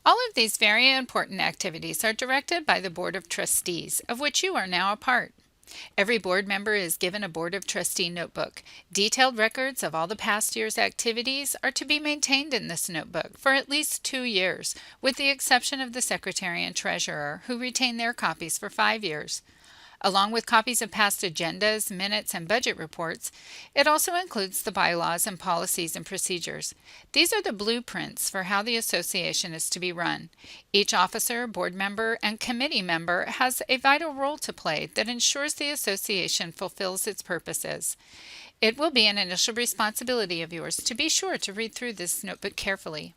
All of these very important activities are directed by the Board of Trustees, of which you are now a part. Every board member is given a Board of Trustee notebook. Detailed records of all the past year's activities are to be maintained in this notebook for at least 2 years, with the exception of the Secretary and Treasurer, who retain their copies for 5 years. Along with copies of past agendas, minutes, and budget reports, it also includes the bylaws and policies and procedures. These are the blueprints for how the association is to be run. Each officer, board member, and committee member has a vital role to play that ensures the association fulfills its purposes. It will be an initial responsibility of yours to be sure to read through this notebook carefully.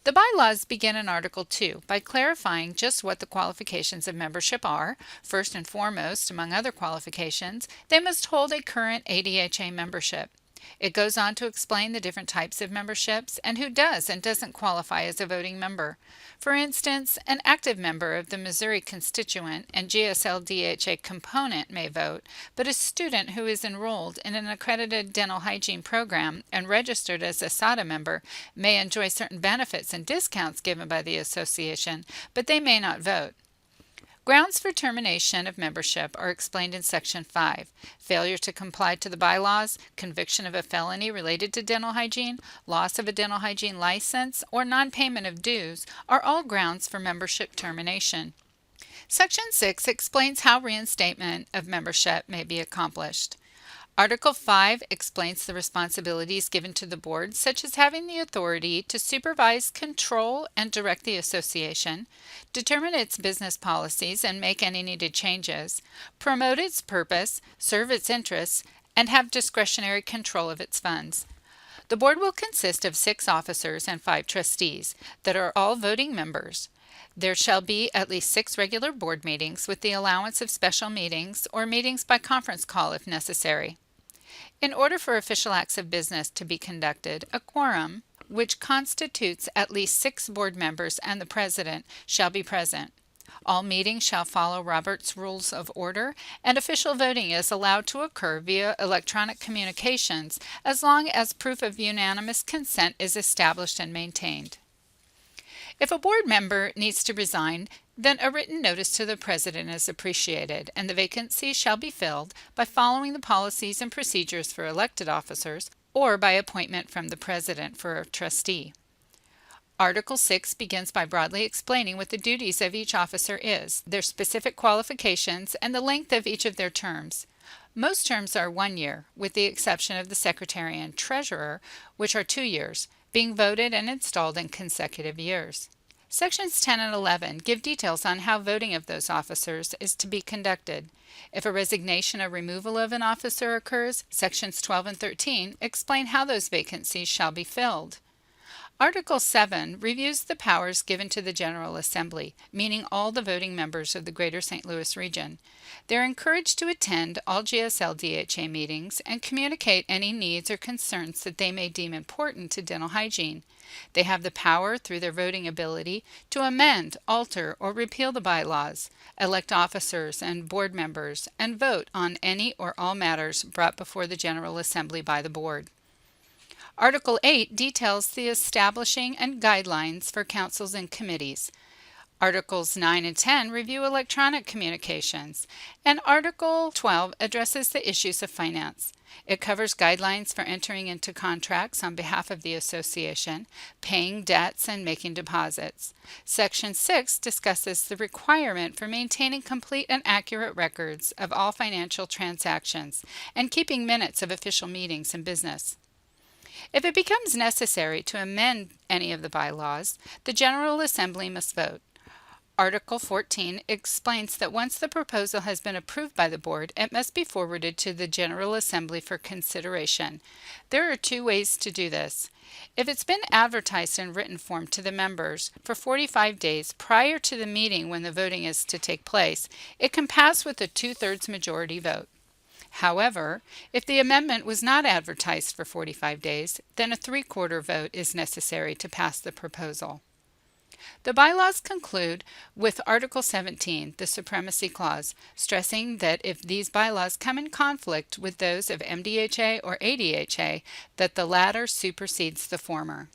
The bylaws begin in Article 2 by clarifying just what the qualifications of membership are. First and foremost, among other qualifications, they must hold a current ADHA membership. It goes on to explain the different types of memberships and who does and doesn't qualify as a voting member. For instance, an active member of the Missouri constituent and GSLDHA component may vote, but a student who is enrolled in an accredited dental hygiene program and registered as a SADA member may enjoy certain benefits and discounts given by the association, but they may not vote. Grounds for termination of membership are explained in Section 5. Failure to comply to the bylaws, conviction of a felony related to dental hygiene, loss of a dental hygiene license, or non-payment of dues are all grounds for membership termination. Section 6 explains how reinstatement of membership may be accomplished. Article 5 explains the responsibilities given to the board, such as having the authority to supervise, control, and direct the association, determine its business policies and make any needed changes, promote its purpose, serve its interests, and have discretionary control of its funds. The board will consist of 6 officers and 5 trustees that are all voting members. There shall be at least 6 regular board meetings with the allowance of special meetings or meetings by conference call if necessary. In order for official acts of business to be conducted, a quorum, which constitutes at least 6 board members and the president, shall be present. All meetings shall follow Robert's Rules of Order, and official voting is allowed to occur via electronic communications as long as proof of unanimous consent is established and maintained. If a board member needs to resign, then a written notice to the president is appreciated, and the vacancy shall be filled by following the policies and procedures for elected officers or by appointment from the president for a trustee. Article 6 begins by broadly explaining what the duties of each officer is, their specific qualifications, and the length of each of their terms. Most terms are 1 year, with the exception of the secretary and treasurer, which are 2 years, being voted and installed in consecutive years. Sections 10 and 11 give details on how voting of those officers is to be conducted. If a resignation or removal of an officer occurs, Sections 12 and 13 explain how those vacancies shall be filled. Article 7 reviews the powers given to the General Assembly, meaning all the voting members of the Greater St. Louis region. They're encouraged to attend all GSLDHA meetings and communicate any needs or concerns that they may deem important to dental hygiene. They have the power, through their voting ability, to amend, alter, or repeal the bylaws, elect officers and board members, and vote on any or all matters brought before the General Assembly by the board. Article 8 details the establishing and guidelines for councils and committees. Articles 9 and 10 review electronic communications, and Article 12 addresses the issues of finance. It covers guidelines for entering into contracts on behalf of the association, paying debts, and making deposits. Section 6 discusses the requirement for maintaining complete and accurate records of all financial transactions and keeping minutes of official meetings and business. If it becomes necessary to amend any of the bylaws, the General Assembly must vote. Article 14 explains that once the proposal has been approved by the board, it must be forwarded to the General Assembly for consideration. There are 2 ways to do this. If it's been advertised in written form to the members for 45 days prior to the meeting when the voting is to take place, it can pass with a 2/3 majority vote. However, if the amendment was not advertised for 45 days, then a 3/4 vote is necessary to pass the proposal. The bylaws conclude with Article 17, the Supremacy Clause, stressing that if these bylaws come in conflict with those of MDHA or ADHA, that the latter supersedes the former.